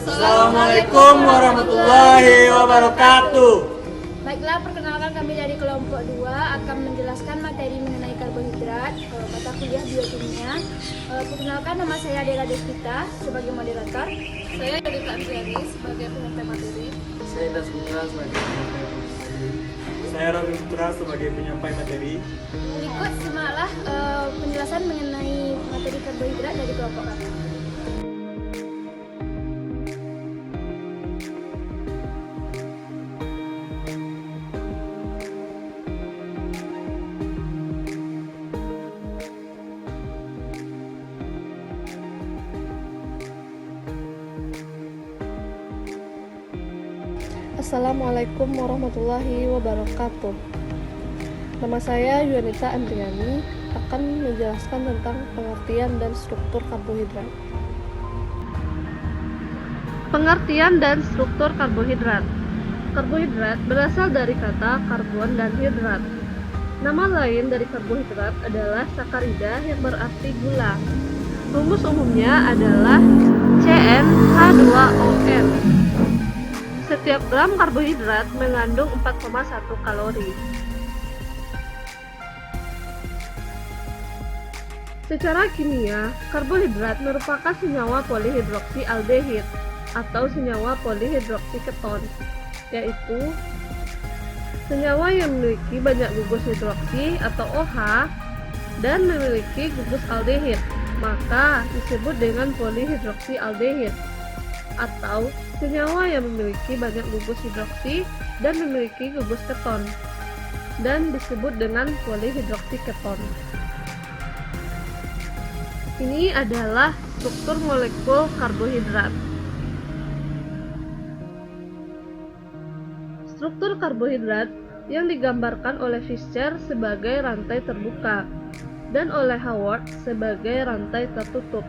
Assalamualaikum warahmatullahi wabarakatuh. Baiklah, perkenalkan kami dari kelompok 2 akan menjelaskan materi mengenai karbohidrat, mata kuliah biokimia. Perkenalkan, nama saya Adela Despita sebagai moderator. Saya Yudita Andriani sebagai penyertai materi. Saya Das Putra sebagai penyampai materi. Saya Robin Putra sebagai penyampai materi. Berikut simaklah penjelasan mengenai materi karbohidrat dari kelompok kami. Assalamualaikum warahmatullahi wabarakatuh. Nama saya Yudita Andriani akan menjelaskan tentang pengertian dan struktur karbohidrat. Pengertian dan struktur karbohidrat. Karbohidrat berasal dari kata karbon dan hidrat. Nama lain dari karbohidrat adalah sakarida yang berarti gula. Rumus umumnya adalah CnH2ON. Setiap gram karbohidrat mengandung 4,1 kalori. Secara kimia, karbohidrat merupakan senyawa polihidroksialdehid atau senyawa polihidroksiketon, yaitu senyawa yang memiliki banyak gugus hidroksi atau OH dan memiliki gugus aldehid, maka disebut dengan polihidroksialdehid, atau senyawa yang memiliki banyak gugus hidroksi dan memiliki gugus keton dan disebut dengan polihidroksiketon. Ini adalah struktur molekul karbohidrat. Struktur karbohidrat yang digambarkan oleh Fischer sebagai rantai terbuka dan oleh Howard sebagai rantai tertutup.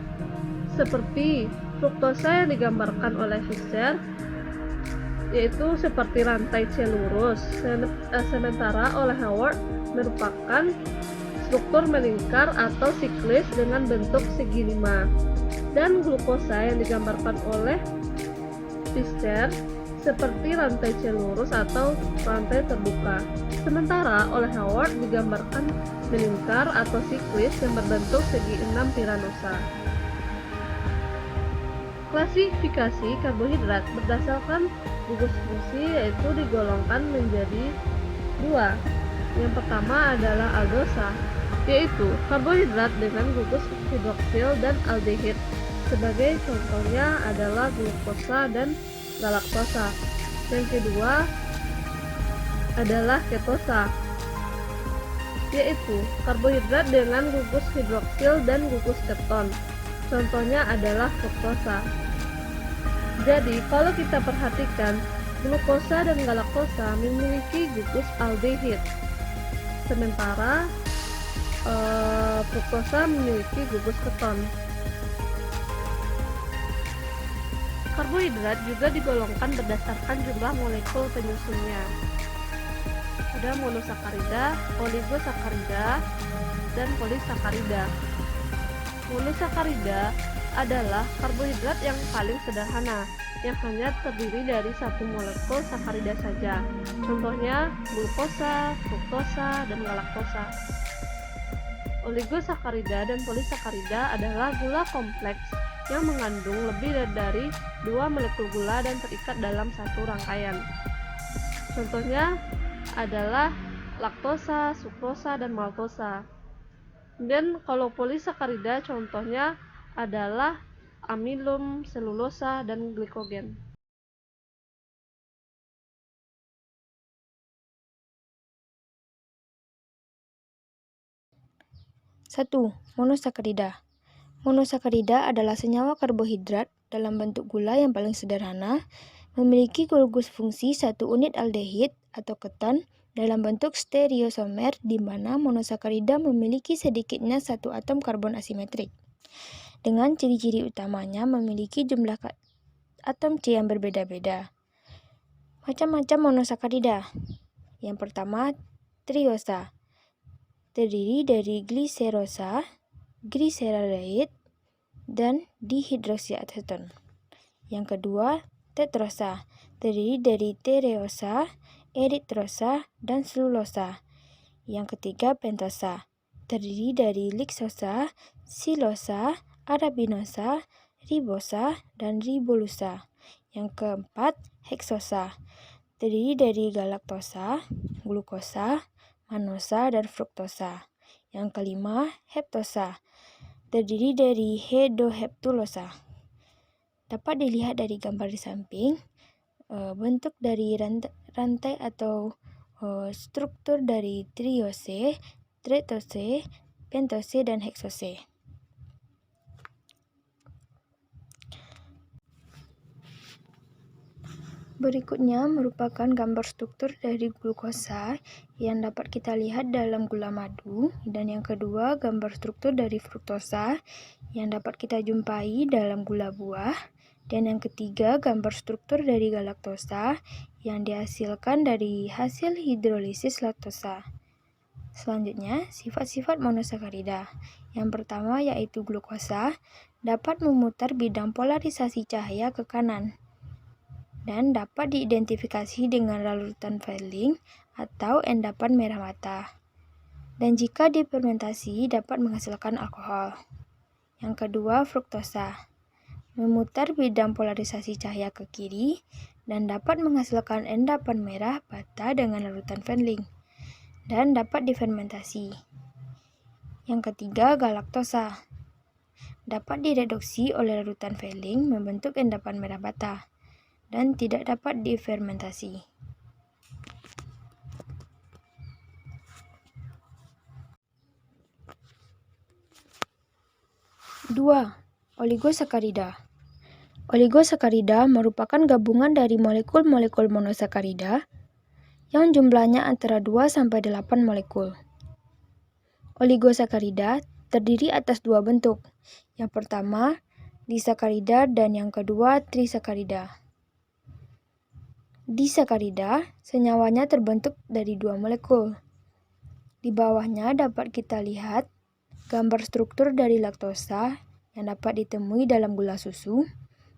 Seperti fruktosa yang digambarkan oleh Fischer, yaitu seperti rantai C lurus, sementara oleh Howard merupakan struktur melingkar atau siklis dengan bentuk segi 5, dan glukosa yang digambarkan oleh Fischer seperti rantai C lurus atau rantai terbuka, sementara oleh Howard digambarkan melingkar atau siklis yang berbentuk segi 6 piranosa. Klasifikasi karbohidrat berdasarkan gugus fungsi yaitu digolongkan menjadi 2. Yang pertama adalah aldosa, yaitu karbohidrat dengan gugus hidroksil dan aldehid. Sebagai contohnya adalah glukosa dan galaktosa. Yang kedua adalah ketosa, yaitu karbohidrat dengan gugus hidroksil dan gugus keton. Contohnya adalah fruktosa. Jadi, kalau kita perhatikan, glukosa dan galaktosa memiliki gugus aldehid, sementara fruktosa memiliki gugus keton. Karbohidrat juga digolongkan berdasarkan jumlah molekul penyusunnya. Ada monosakarida, oligosakarida, dan polisakarida. Monosakarida adalah karbohidrat yang paling sederhana, yang hanya terdiri dari satu molekul sakarida saja. Contohnya glukosa, fruktosa, dan galaktosa. Oligosakarida dan polisakarida adalah gula kompleks yang mengandung lebih dari 2 molekul gula dan terikat dalam satu rangkaian. Contohnya adalah laktosa, sukrosa, dan maltosa. Dan kalau polisakarida contohnya adalah amilum, selulosa, dan glikogen. Satu, monosakarida. Monosakarida adalah senyawa karbohidrat dalam bentuk gula yang paling sederhana, memiliki gugus fungsi 1 unit aldehid atau keton dalam bentuk stereoisomer, di mana monosakarida memiliki sedikitnya 1 atom karbon asimetrik. Dengan ciri-ciri utamanya memiliki jumlah atom C yang berbeda-beda. Macam-macam monosakarida. Yang pertama, triosa. Terdiri dari gliserosa, gliseraldehyde, dan dihidroksiaseton. Yang kedua, tetrosa, terdiri dari tereosa, eritrosa, dan selulosa. Yang ketiga, pentosa, terdiri dari liksosa, silosa, arabinosa, ribosa, dan ribolusa. Yang keempat, heksosa, terdiri dari galaktosa, glukosa, manosa, dan fruktosa. Yang kelima, heptosa, terdiri dari hedoheptulosa. Dapat dilihat dari gambar di samping, bentuk dari rantai atau struktur dari triose, tetose, pentose, dan heksose. Berikutnya merupakan gambar struktur dari glukosa yang dapat kita lihat dalam gula madu, dan yang kedua gambar struktur dari fruktosa yang dapat kita jumpai dalam gula buah, dan yang ketiga gambar struktur dari galaktosa yang dihasilkan dari hasil hidrolisis laktosa. Selanjutnya, sifat-sifat monosakarida. Yang pertama yaitu glukosa dapat memutar bidang polarisasi cahaya ke kanan dan dapat diidentifikasi dengan larutan Fehling atau endapan merah mata. Dan jika difermentasi dapat menghasilkan alkohol. Yang kedua, fruktosa memutar bidang polarisasi cahaya ke kiri dan dapat menghasilkan endapan merah bata dengan larutan Fehling dan dapat difermentasi. Yang ketiga, galaktosa dapat direduksi oleh larutan Fehling membentuk endapan merah bata dan tidak dapat difermentasi. Dua, oligosakarida. Oligosakarida merupakan gabungan dari molekul-molekul monosakarida yang jumlahnya antara 2 sampai 8 molekul. Oligosakarida terdiri atas dua bentuk. Yang pertama, disakarida, dan yang kedua, trisakarida. Disakarida, senyawanya terbentuk dari dua molekul. Di bawahnya dapat kita lihat gambar struktur dari laktosa yang dapat ditemui dalam gula susu,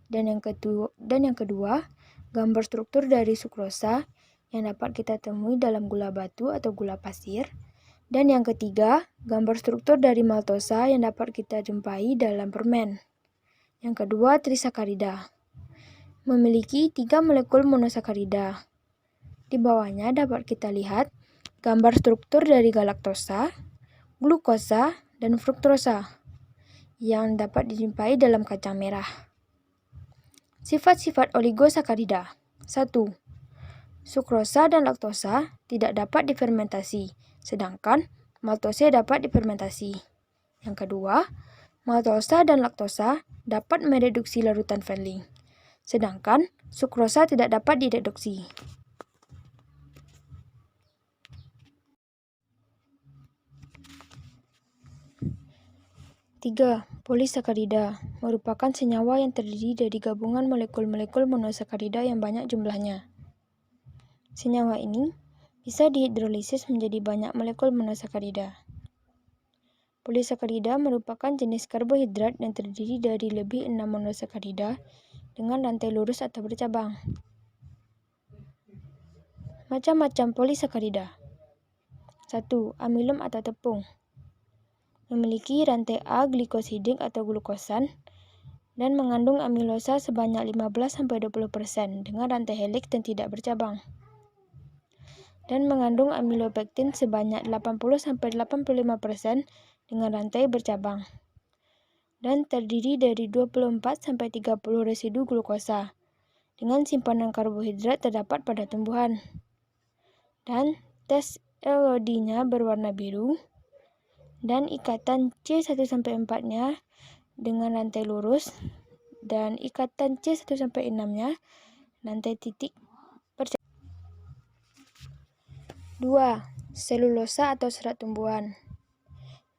dan yang kedua, gambar struktur dari sukrosa yang dapat kita temui dalam gula batu atau gula pasir, dan yang ketiga, gambar struktur dari maltosa yang dapat kita jumpai dalam permen. Yang kedua, trisakarida memiliki 3 molekul monosakarida. Di bawahnya dapat kita lihat gambar struktur dari galaktosa, glukosa, dan fruktosa yang dapat dijumpai dalam kacang merah. Sifat-sifat oligosakarida. 1. Sukrosa dan laktosa tidak dapat difermentasi, sedangkan maltose dapat difermentasi. Yang kedua, maltosa dan laktosa dapat mereduksi larutan Fehling, sedangkan sukrosa tidak dapat direduksi. 3. Polisakarida merupakan senyawa yang terdiri dari gabungan molekul-molekul monosakarida yang banyak jumlahnya. Senyawa ini bisa dihidrolisis menjadi banyak molekul monosakarida. Polisakarida merupakan jenis karbohidrat yang terdiri dari lebih 6 monosakarida dengan rantai lurus atau bercabang. Macam-macam polisakarida. 1. Amilum atau tepung. Memiliki rantai A-glikosidik atau glukosan dan mengandung amilosa sebanyak 15-20% dengan rantai heliks dan tidak bercabang. Dan mengandung amilopektin sebanyak 80-85% dengan rantai bercabang. Dan terdiri dari 24-30 residu glukosa dengan simpanan karbohidrat terdapat pada tumbuhan. Dan tes LOD-nya berwarna biru dan ikatan C1-4-nya dengan rantai lurus dan ikatan C1-6-nya rantai titik bercabang. 2. Selulosa atau serat tumbuhan.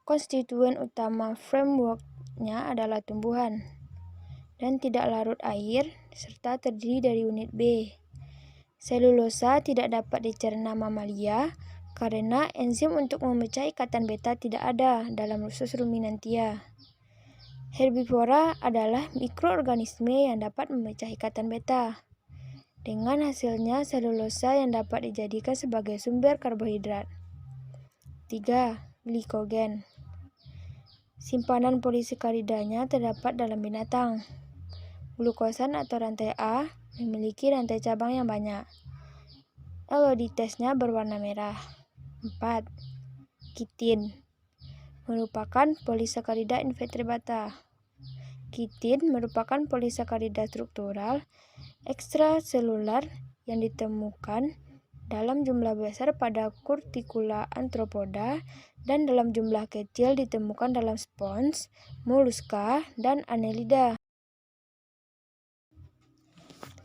Konstituen utama framework-nya adalah tumbuhan dan tidak larut air serta terdiri dari unit B. Selulosa tidak dapat dicerna mamalia karena enzim untuk memecah ikatan beta tidak ada dalam usus ruminantia. Herbivora adalah mikroorganisme yang dapat memecah ikatan beta. Dengan hasilnya selulosa yang dapat dijadikan sebagai sumber karbohidrat. 3. Glikogen. Simpanan polisakaridanya terdapat dalam binatang. Glukosan atau rantai A memiliki rantai cabang yang banyak. Eloditesnya berwarna merah. 4. Kitin merupakan polisakarida invertebrata. Kitin merupakan polisakarida struktural ekstraselular yang ditemukan dalam jumlah besar pada Curticula anthropoda dan dalam jumlah kecil ditemukan dalam spons, moluska, dan annelida.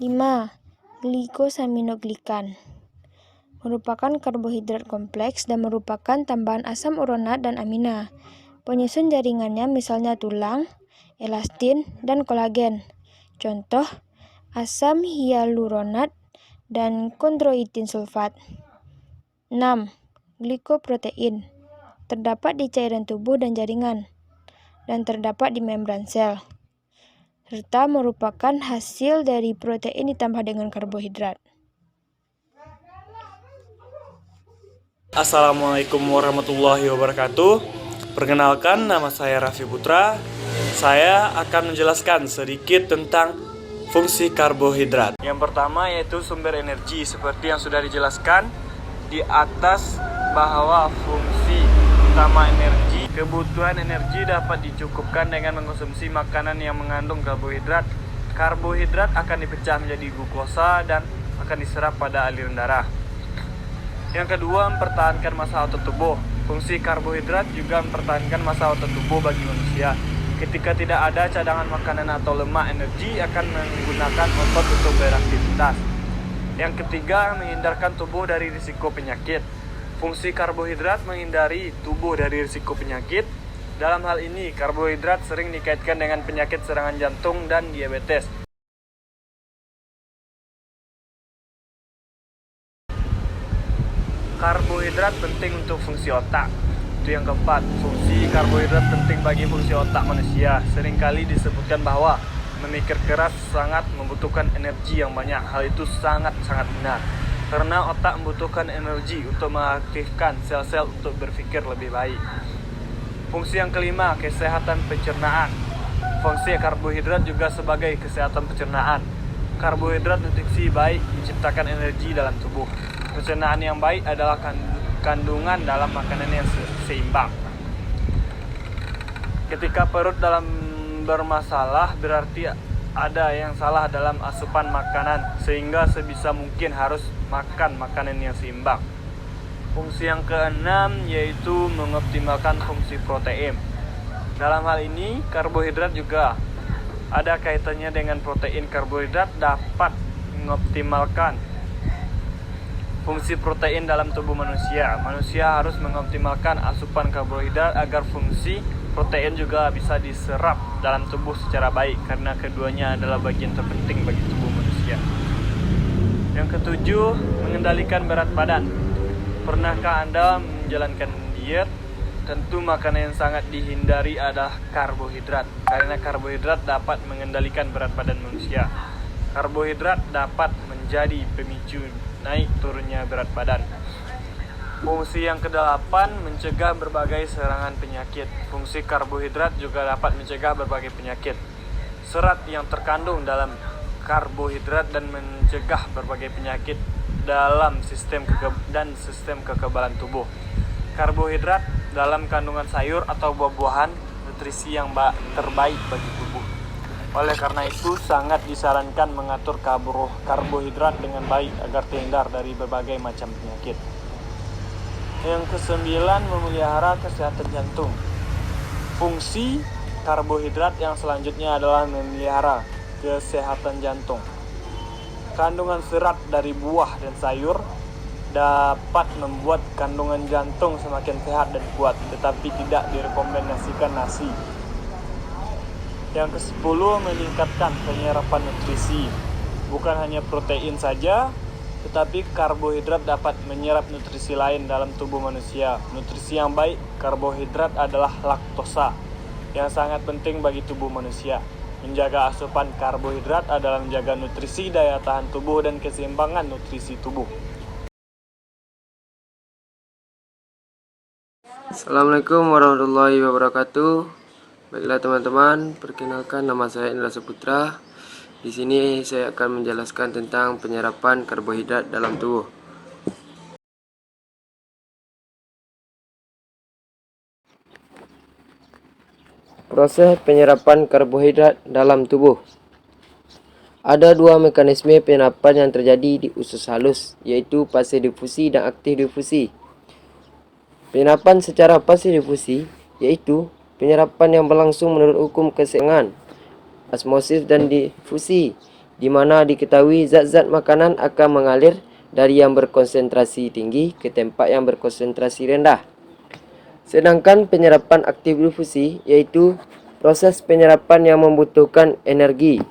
5. Glikosaminoglikan merupakan karbohidrat kompleks dan merupakan tambahan asam uronat dan amina. Penyusun jaringannya misalnya tulang, elastin, dan kolagen. Contoh, asam hyaluronat dan kondroitin sulfat. 6. Glikoprotein terdapat di cairan tubuh dan jaringan, dan terdapat di membran sel, serta merupakan hasil dari protein ditambah dengan karbohidrat. Assalamualaikum warahmatullahi wabarakatuh. Perkenalkan, nama saya Raffi Putra. Saya akan menjelaskan sedikit tentang fungsi karbohidrat. Yang pertama yaitu sumber energi, seperti yang sudah dijelaskan di atas bahwa fungsi utama energi, kebutuhan energi dapat dicukupkan dengan mengkonsumsi makanan yang mengandung karbohidrat. Karbohidrat akan dipecah menjadi glukosa dan akan diserap pada aliran darah. Yang kedua, mempertahankan massa otot tubuh. Fungsi karbohidrat juga mempertahankan massa otot tubuh bagi manusia. Ketika tidak ada cadangan makanan atau lemak, energi akan menggunakan otot untuk beraktivitas. Yang ketiga, menghindarkan tubuh dari risiko penyakit. Fungsi karbohidrat menghindari tubuh dari risiko penyakit. Dalam hal ini, karbohidrat sering dikaitkan dengan penyakit serangan jantung dan diabetes. Karbohidrat penting untuk fungsi otak. Itu yang keempat, fungsi karbohidrat penting bagi fungsi otak manusia. Seringkali disebutkan bahwa memikir keras sangat membutuhkan energi yang banyak. Hal itu sangat-sangat benar. Karena otak membutuhkan energi untuk mengaktifkan sel-sel untuk berpikir lebih baik. Fungsi yang kelima, kesehatan pencernaan. Fungsi karbohidrat juga sebagai kesehatan pencernaan. Karbohidrat nutrisi baik menciptakan energi dalam tubuh. Pencernaan yang baik adalah kandungan dalam makanan yang seimbang. Ketika perut dalam bermasalah, berarti ada yang salah dalam asupan makanan, sehingga sebisa mungkin harus makan makanan yang seimbang. Fungsi yang keenam yaitu mengoptimalkan fungsi protein. Dalam hal ini, karbohidrat juga ada kaitannya dengan protein. Karbohidrat dapat mengoptimalkan fungsi protein dalam tubuh manusia. Manusia harus mengoptimalkan asupan karbohidrat agar fungsi protein juga bisa diserap dalam tubuh secara baik, karena keduanya adalah bagian terpenting bagi tubuh manusia. Yang ketujuh, mengendalikan berat badan. Pernahkah Anda menjalankan diet? Tentu makanan yang sangat dihindari adalah karbohidrat, karena karbohidrat dapat mengendalikan berat badan manusia. Karbohidrat dapat menjadi pemicu naik turunnya berat badan. Fungsi yang kedelapan, mencegah berbagai serangan penyakit. Fungsi karbohidrat juga dapat mencegah berbagai penyakit. Serat yang terkandung dalam karbohidrat dan mencegah berbagai penyakit dalam sistem kekebalan tubuh. Karbohidrat dalam kandungan sayur atau buah-buahan nutrisi yang terbaik bagi tubuh. Oleh karena itu, sangat disarankan mengatur karbohidrat dengan baik agar terhindar dari berbagai macam penyakit. Yang kesembilan, memelihara kesehatan jantung. Fungsi karbohidrat yang selanjutnya adalah memelihara kesehatan jantung. Kandungan serat dari buah dan sayur dapat membuat kandungan jantung semakin sehat dan kuat, tetapi tidak direkomendasikan nasi. Yang ke-10, meningkatkan penyerapan nutrisi. Bukan hanya protein saja, tetapi karbohidrat dapat menyerap nutrisi lain dalam tubuh manusia. Nutrisi yang baik karbohidrat adalah laktosa. yang sangat penting bagi tubuh manusia. Menjaga asupan karbohidrat adalah menjaga nutrisi, daya tahan tubuh, dan keseimbangan nutrisi tubuh. Assalamualaikum warahmatullahi wabarakatuh. Baiklah teman-teman, perkenalkan nama saya Indra Saputra. Di sini saya akan menjelaskan tentang penyerapan karbohidrat dalam tubuh. Proses penyerapan karbohidrat dalam tubuh. Ada dua mekanisme penyerapan yang terjadi di usus halus, yaitu pasif difusi dan aktif difusi. Penyerapan secara pasif difusi yaitu penyerapan yang berlangsung menurut hukum keseimbangan osmosis dan difusi, di mana diketahui zat-zat makanan akan mengalir dari yang berkonsentrasi tinggi ke tempat yang berkonsentrasi rendah. Sedangkan penyerapan aktif difusi yaitu proses penyerapan yang membutuhkan energi.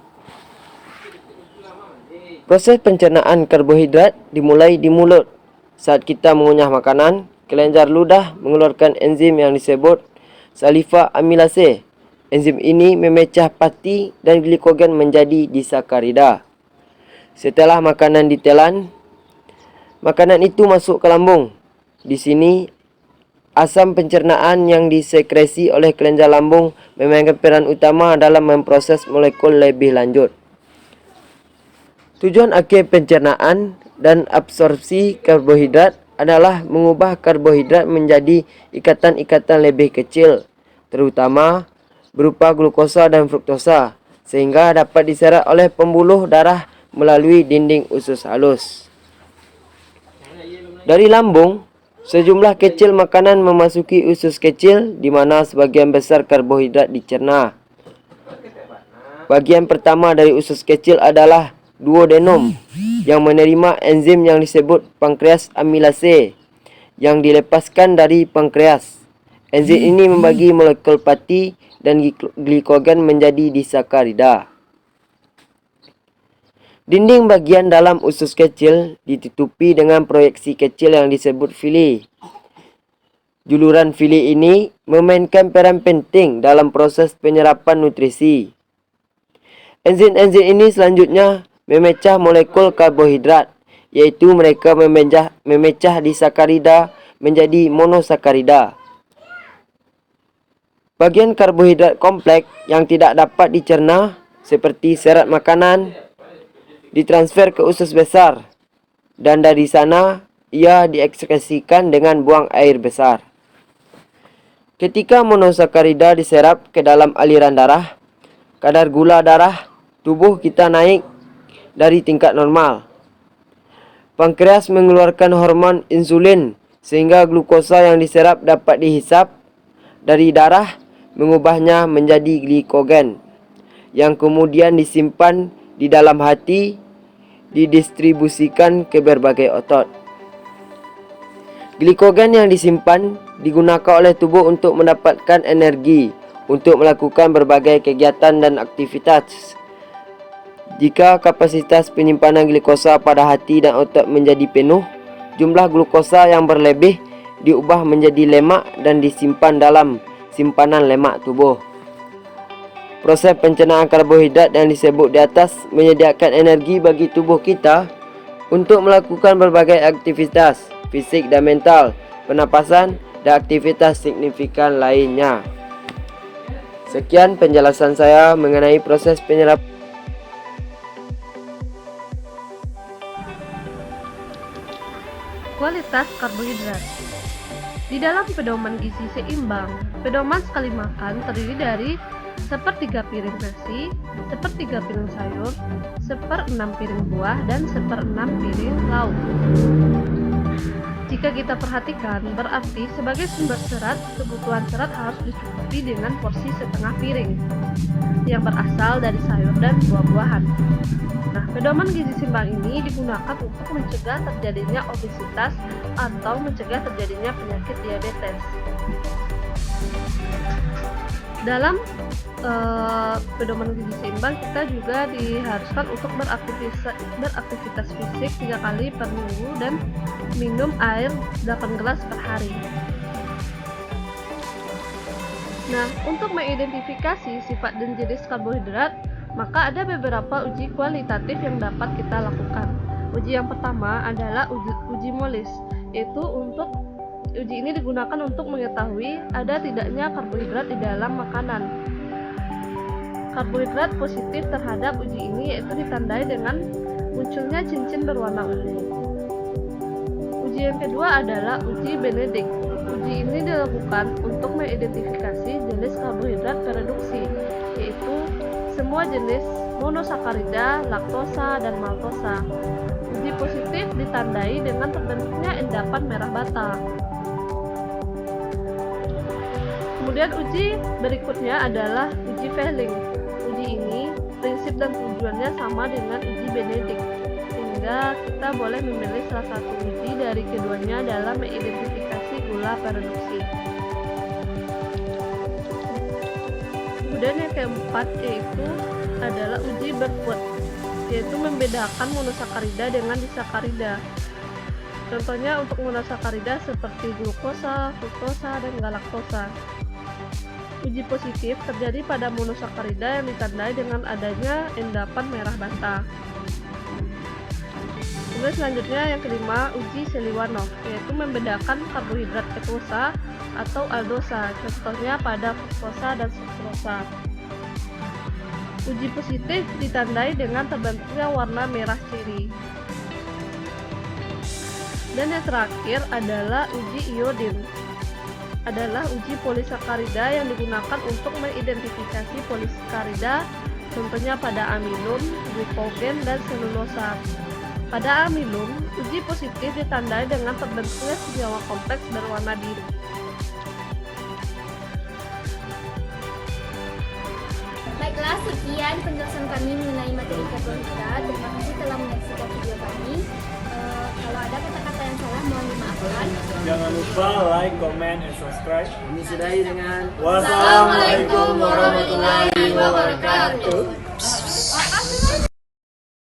Proses pencernaan karbohidrat dimulai di mulut. Saat kita mengunyah makanan, kelenjar ludah mengeluarkan enzim yang disebut saliva amilase. Enzim ini memecah pati dan glikogen menjadi disakarida. Setelah makanan ditelan, makanan itu masuk ke lambung. Di sini, asam pencernaan yang disekresi oleh kelenjar lambung memainkan peran utama dalam memproses molekul lebih lanjut. Tujuan akhir pencernaan dan absorpsi karbohidrat adalah mengubah karbohidrat menjadi ikatan-ikatan lebih kecil, terutama berupa glukosa dan fruktosa, sehingga dapat diserap oleh pembuluh darah melalui dinding usus halus. Dari lambung, sejumlah kecil makanan memasuki usus kecil di mana sebagian besar karbohidrat dicerna. Bagian pertama dari usus kecil adalah duodenum yang menerima enzim yang disebut pankreas amilase yang dilepaskan dari pankreas. Enzim ini membagi molekul pati dan glikogen menjadi disakarida. Dinding bagian dalam usus kecil ditutupi dengan proyeksi kecil yang disebut villi. Juluran villi ini memainkan peran penting dalam proses penyerapan nutrisi. Enzim-enzim ini selanjutnya memecah molekul karbohidrat, yaitu mereka memecah disakarida menjadi monosakarida. Bagian karbohidrat kompleks yang tidak dapat dicerna seperti serat makanan ditransfer ke usus besar, dan dari sana ia diekskresikan dengan buang air besar. Ketika monosakarida diserap ke dalam aliran darah, kadar gula darah tubuh kita naik dari tingkat normal. Pankreas mengeluarkan hormon insulin sehingga glukosa yang diserap dapat dihisap dari darah, mengubahnya menjadi glikogen yang kemudian disimpan di dalam hati, didistribusikan ke berbagai otot. Glikogen yang disimpan digunakan oleh tubuh untuk mendapatkan energi untuk melakukan berbagai kegiatan dan aktivitas. Jika kapasitas penyimpanan glikosa pada hati dan otot menjadi penuh, jumlah glukosa yang berlebih diubah menjadi lemak dan disimpan dalam simpanan lemak tubuh. Proses pencernaan karbohidrat yang disebut di atas menyediakan energi bagi tubuh kita untuk melakukan berbagai aktivitas fisik dan mental, pernapasan, dan aktivitas signifikan lainnya. Sekian penjelasan saya mengenai proses penyerapan. Kualitas karbohidrat. Di dalam pedoman gizi seimbang, pedoman sekali makan terdiri dari 1/3 piring nasi, 1/3 piring sayur, 1/6 piring buah, dan 1/6 piring lauk. Jika kita perhatikan, berarti sebagai sumber serat, kebutuhan serat harus dicukupi dengan porsi setengah piring yang berasal dari sayur dan buah-buahan. Nah, pedoman gizi seimbang ini digunakan untuk mencegah terjadinya obesitas atau mencegah terjadinya penyakit diabetes. Dalam pedoman gizi seimbang, kita juga diharuskan untuk beraktivitas fisik 3 kali per minggu dan minum air 8 gelas per hari. Nah, untuk mengidentifikasi sifat dan jenis karbohidrat, maka ada beberapa uji kualitatif yang dapat kita lakukan. Uji yang pertama adalah uji molis, yaitu uji ini digunakan untuk mengetahui ada tidaknya karbohidrat di dalam makanan. Karbohidrat positif terhadap uji ini yaitu ditandai dengan munculnya cincin berwarna ungu. Uji yang kedua adalah uji Benedict. Uji ini dilakukan untuk mengidentifikasi jenis karbohidrat reduksi, yaitu semua jenis monosakarida, laktosa, dan maltosa. Uji positif ditandai dengan terbentuknya endapan merah bata. Kemudian uji berikutnya adalah uji Fehling. Uji ini prinsip dan tujuannya sama dengan uji Benedict, sehingga kita boleh memilih salah satu uji dari keduanya dalam mengidentifikasi gula reduksi. Kemudian yang keempat yaitu adalah uji Berkut, yaitu membedakan monosakarida dengan disakarida. Contohnya untuk monosakarida seperti glukosa, fruktosa, dan galaktosa. Uji positif terjadi pada monosakarida yang ditandai dengan adanya endapan merah bata. Kemudian selanjutnya yang kelima, uji Seliwanov, yaitu membedakan karbohidrat ketosa atau aldosa, contohnya pada fruktosa dan sukrosa. Uji positif ditandai dengan terbentuknya warna merah ceri. Dan yang terakhir adalah uji iodin, adalah uji polisakarida yang digunakan untuk mengidentifikasi polisakarida, contohnya pada amilum, glikogen, dan selulosa. Pada amilum, uji positif ditandai dengan terbentuknya senyawa kompleks berwarna biru. Baiklah, sekian penjelasan kami mengenai materi karbohidrat. Terima kasih telah menyaksikan video kami. Kalau ada kata-kata yang salah, mohon dimaafkan. Jangan lupa like, comment, and subscribe. Kami sudahi dengan Wassalamualaikum warahmatullahi